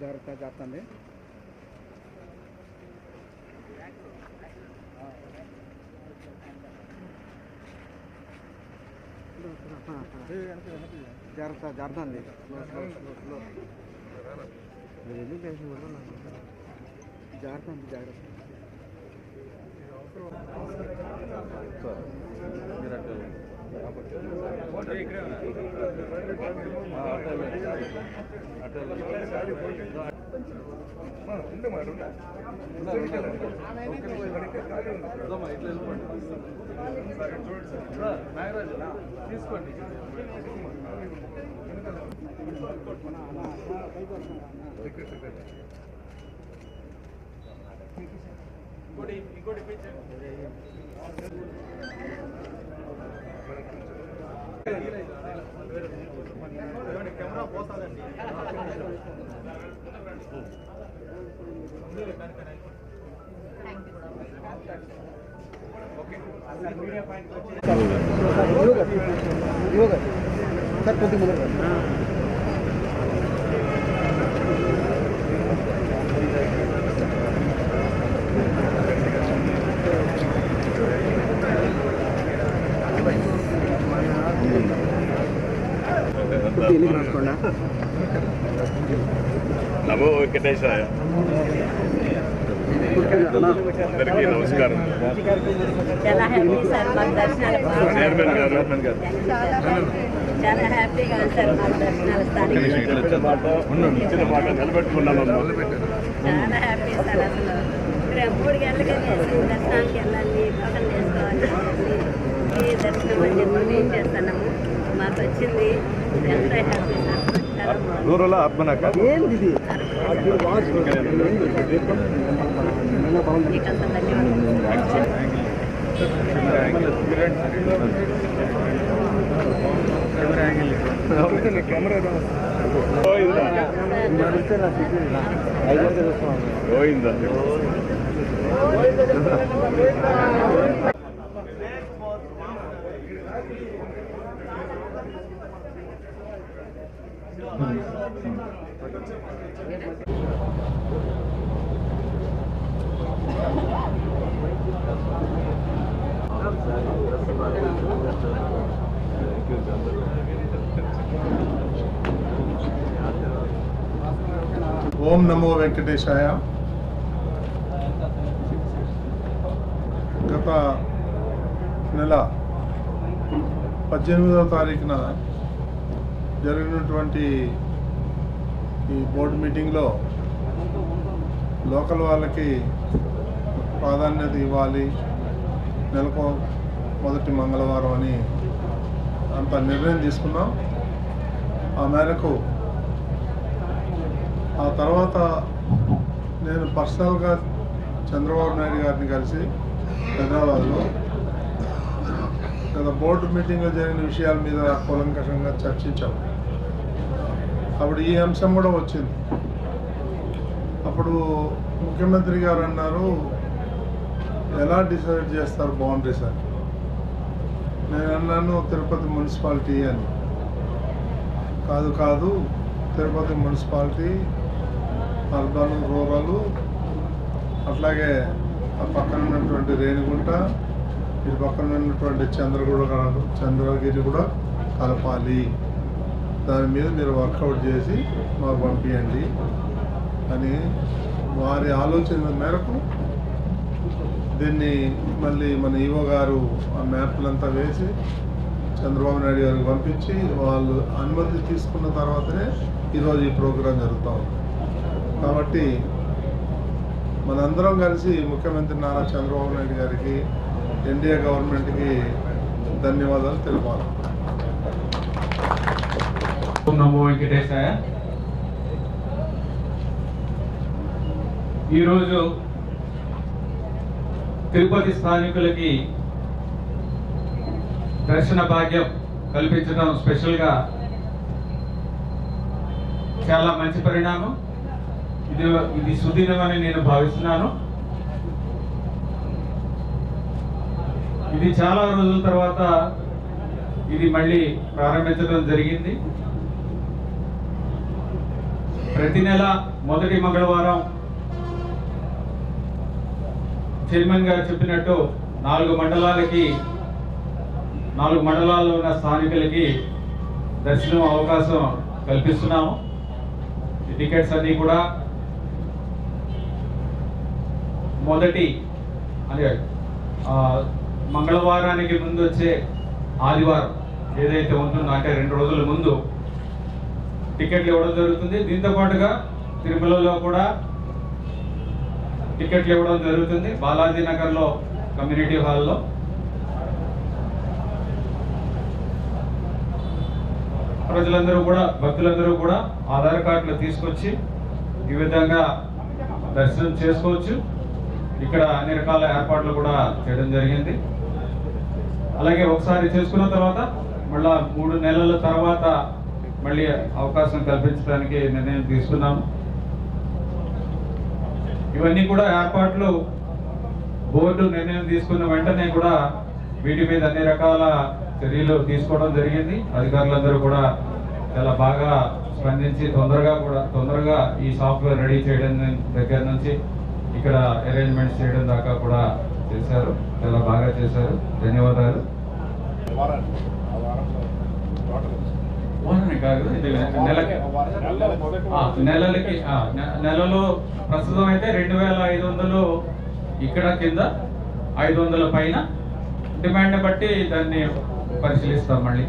జాగ్రత్త చేస్తండి. జాగ్రత్త జాగ్రత్త అండి. జాగ్రత్త అండి జాగ్రత్త. తీసుకోండి. ఇంకోటి కెమెరా పోతాదండి. సార్ కొద్దిగా నమో వెంకటేశాయ. అందరికీ నమస్కారం. చైర్మన్ గారు ఇచ్చిన మాట నిలబెట్టుకున్నాము. చాలా హ్యాపీ సార్. అసలు 3 గంటలకే దర్శనానికి వెళ్ళాలి, పక్కన చేసుకోవాలి, దర్శనం అని చెప్పి మేము చేస్తున్నాము. మాకు వచ్చింది ఎంత హ్యాపీ సార్. దూరంలో ఆత్మనాక మీకంత ధన్యవాదాలు. గోవిందా. ఓం నమో వెంకటేశాయ. గత నెల 18వ తారీఖున జరిగినటువంటి ఈ బోర్డు మీటింగ్లో లోకల్ వాళ్ళకి ప్రాధాన్యత ఇవ్వాలి, నెలకు మొదటి మంగళవారం అని అంత నిర్ణయం తీసుకున్నాం. ఆ మేరకు ఆ తర్వాత నేను పర్సనల్గా చంద్రబాబు నాయుడు గారిని కలిసి హైదరాబాద్లో గత బోర్డు మీటింగ్లో జరిగిన విషయాల మీద కూలంకషంగా చర్చించాం. అప్పుడు ఈ అంశం కూడా వచ్చింది. అప్పుడు ముఖ్యమంత్రి గారు అన్నారు, ఎలా డిసైడ్ చేస్తారు బౌండరీస్ అని. నేను అన్నాను తిరుపతి మున్సిపాలిటీ అని. కాదు తిరుపతి మున్సిపాలిటీ, అర్బన్, రూరల్, అట్లాగే ఆ పక్కన ఉన్నటువంటి రేణిగుంట, ఇటు పక్కన ఉన్నటువంటి చంద్రగిరి కూడా కలపాలి. దాని మీద మీరు వర్కౌట్ చేసి మాకు పంపించండి అని వారి ఆలోచన మేరకు దీన్ని మళ్ళీ మన ఈవో గారు ఆ మ్యాప్లంతా వేసి చంద్రబాబు నాయుడు గారికి పంపించి వాళ్ళు అనుమతి తీసుకున్న తర్వాతనే ఈరోజు ఈ ప్రోగ్రాం జరుగుతూ ఉంది. కాబట్టి మనందరం కలిసి ముఖ్యమంత్రి నారా చంద్రబాబు నాయుడు గారికి, ఎన్డీఏ గవర్నమెంట్కి ధన్యవాదాలు తెలపాలి. ఓం నమో వెంకటేశాయ. ఈరోజు తిరుపతి స్థానికులకి దర్శన భాగ్యం కల్పించడం స్పెషల్గా చాలా మంచి పరిణామం. ఇది సుదినమని నేను భావిస్తున్నాను. ఇది చాలా రోజుల తర్వాత ఇది మళ్ళీ ప్రారంభించడం జరిగింది. ప్రతి నెల మొదటి మంగళవారం చైర్మన్ గారు చెప్పినట్టు 4 మండలాల్లో ఉన్న స్థానికులకి దర్శనం అవకాశం కల్పిస్తున్నాము. ఈ టికెట్స్ అన్నీ కూడా మొదటి అంటే మంగళవారానికి ముందు వచ్చే ఆదివారం ఏదైతే ఉంటుందో అంటే 2 రోజుల ముందు టికెట్లు ఇవ్వడం జరుగుతుంది. దీంతో పాటుగా తిరుమలలో కూడా టికెట్లు ఇవ్వడం జరుగుతుంది. బాలాజీ నగర్లో కమ్యూనిటీ హాల్లో ప్రజలందరూ కూడా భక్తులందరూ కూడా ఆధార్ కార్డులు తీసుకొచ్చి ఈ విధంగా దర్శనం చేసుకోవచ్చు. ఇక్కడ అన్ని రకాల ఏర్పాట్లు కూడా చేయడం జరిగింది. అలాగే ఒకసారి చేసుకున్న తర్వాత మళ్ళా 3 నెలల తర్వాత మళ్ళీ అవకాశం కల్పించడానికి నిర్ణయం తీసుకున్నాము. ఇవన్నీ కూడా ఏర్పాట్లు బోర్డు నిర్ణయం తీసుకున్న వెంటనే కూడా వీటి మీద అన్ని రకాల చర్యలు తీసుకోవడం జరిగింది. అధికారులందరూ కూడా చాలా బాగా స్పందించి తొందరగా ఈ సాఫ్ట్వేర్ రెడీ చేయడం దగ్గర నుంచి ఇక్కడ అరేంజ్మెంట్స్ చేయడం దాకా కూడా చేశారు. చాలా బాగా చేశారు. ధన్యవాదాలు. కాదు ఇది నెలలో ప్రస్తుతం అయితే 2500 ఇక్కడ కింద 500 పైన డిమాండ్ బట్టి దాన్ని పరిశీలిస్తాం మళ్ళీ.